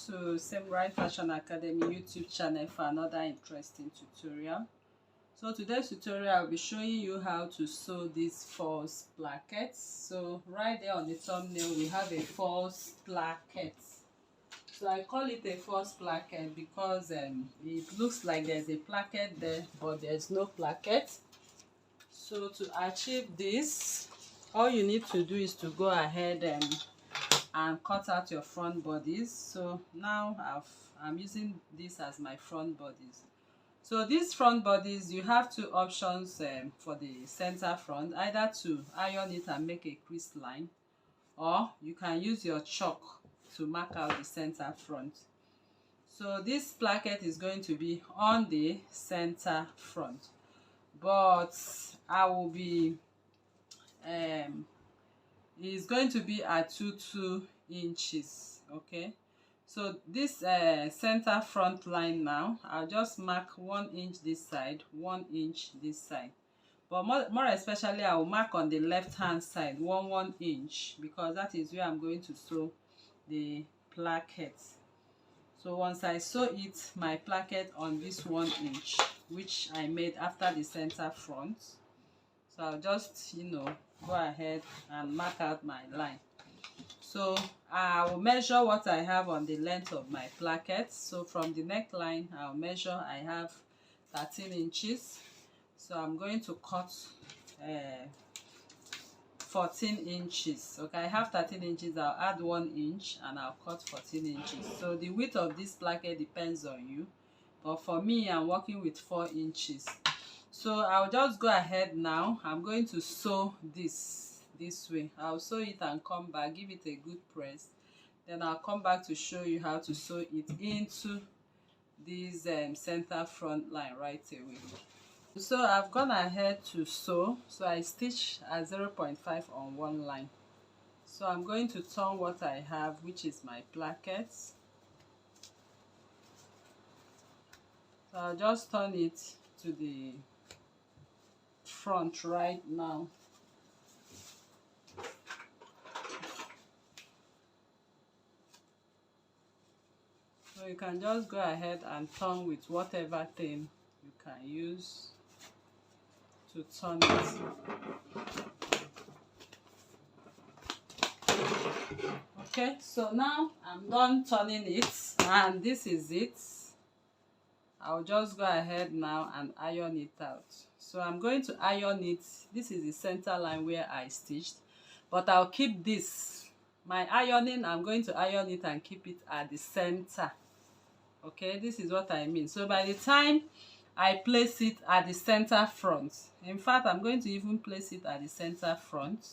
to Samurai Fashion Academy YouTube channel for another interesting tutorial. So today's tutorial I'll be showing you how to sew these false plackets. So right there on the thumbnail we have a false placket. So I call it a false placket because it looks like there's a placket there but there's no placket. So to achieve this, all you need to do is to go ahead and cut out your front bodies. So now I'm using this as my front bodies. So these front bodies, you have two options for the center front, either to iron it and make a crease line, or you can use your chalk to mark out the center front. So this placket is going to be on the center front, but I will be is going to be at 2 inches. Okay, so this center front line, now I'll just mark 1 inch this side, 1 inch this side, but more especially I will mark on the left hand side 1 inch, because that is where I'm going to sew the placket. So once I sew it, my placket on this 1 inch, which I made after the center front, so I'll just go ahead and mark out my line. So I will measure what I have on the length of my placket. So from the neckline I'll measure, I have 13 inches. So I'm going to cut 14 inches. Okay, I have 13 inches, I'll add 1 inch and I'll cut 14 inches. So the width of this placket depends on you, but for me I'm working with 4 inches. So I'll just go ahead now. I'm going to sew this way. I'll sew it and come back, give it a good press, then I'll come back to show you how to sew it into this center front line right away. So I've gone ahead to sew. So I stitch at 0.5 on one line. So I'm going to turn what I have, which is my placket. So I'll just turn it to the front right now. So you can just go ahead and turn with whatever thing you can use to turn it. Okay, so now I'm done turning it, and this is it. I'll just go ahead now and iron it out. So I'm going to iron it. This is the center line where I stitched, but I'll keep this. My ironing, I'm going to iron it and keep it at the center. Okay, this is what I mean. So by the time I place it at the center front, in fact I'm going to even place it at the center front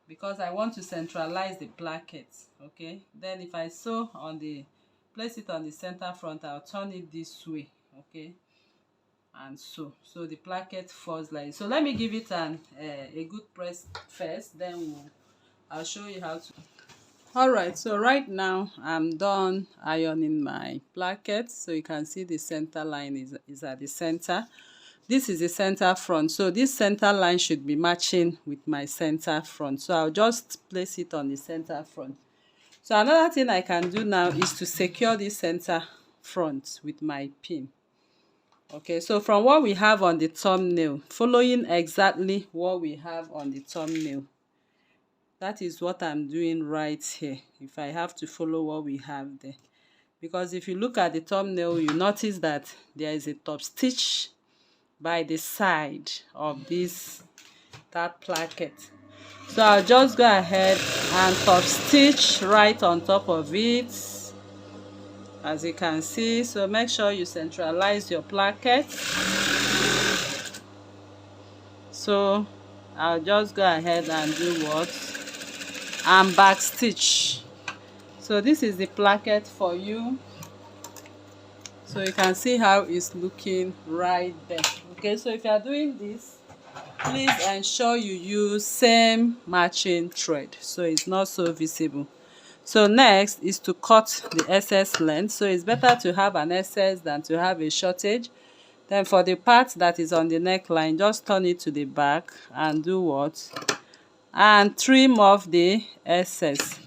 because I want to centralize the placket. Okay, then if I sew on the place it on the center front, I'll turn it this way. Okay, and so the placket falls like so. Let me give it a good press first, then I'll show you how to. All right, so right now I'm done ironing my placket. So you can see the center line is at the center. This is the center front, so this center line should be matching with my center front. So I'll just place it on the center front. So another thing I can do now is to secure this center front with my pin. Okay, so from what we have on the thumbnail, following exactly what we have on the thumbnail, that is what I'm doing right here. If I have to follow what we have there, because if you look at the thumbnail, you notice that there is a top stitch by the side of that placket. So I'll just go ahead and top stitch right on top of it, as you can see. So make sure you centralize your placket. So I'll just go ahead and do what? And back stitch. So this is the placket for you. So you can see how it's looking right there. Okay, so if you are doing this, please ensure you use same matching thread so it's not so visible. So next is to cut the excess length. So it's better to have an excess than to have a shortage. Then for the part that is on the neckline, just turn it to the back and do what? And trim off the excess.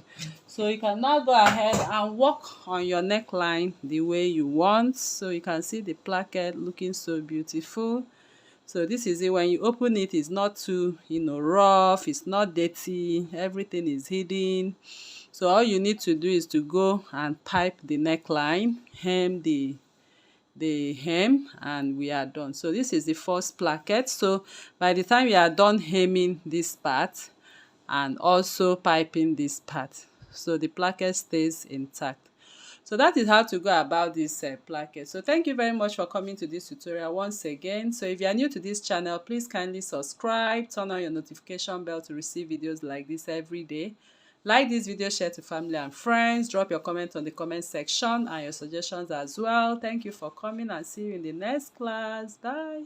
So you can now go ahead and work on your neckline the way you want. So you can see the placket looking so beautiful. So this is it. When you open it, it's not too rough, it's not dirty, everything is hidden. So all you need to do is to go and pipe the neckline, hem the hem, and we are done. So this is the first placket. So by the time you are done hemming this part and also piping this part, so the placket stays intact. So that is how to go about this placket. So thank you very much for coming to this tutorial once again. So if you are new to this channel, please kindly subscribe, turn on your notification bell to receive videos like this every day. Like this video, share to family and friends, drop your comment on the comment section and your suggestions as well. Thank you for coming, and see you in the next class. Bye.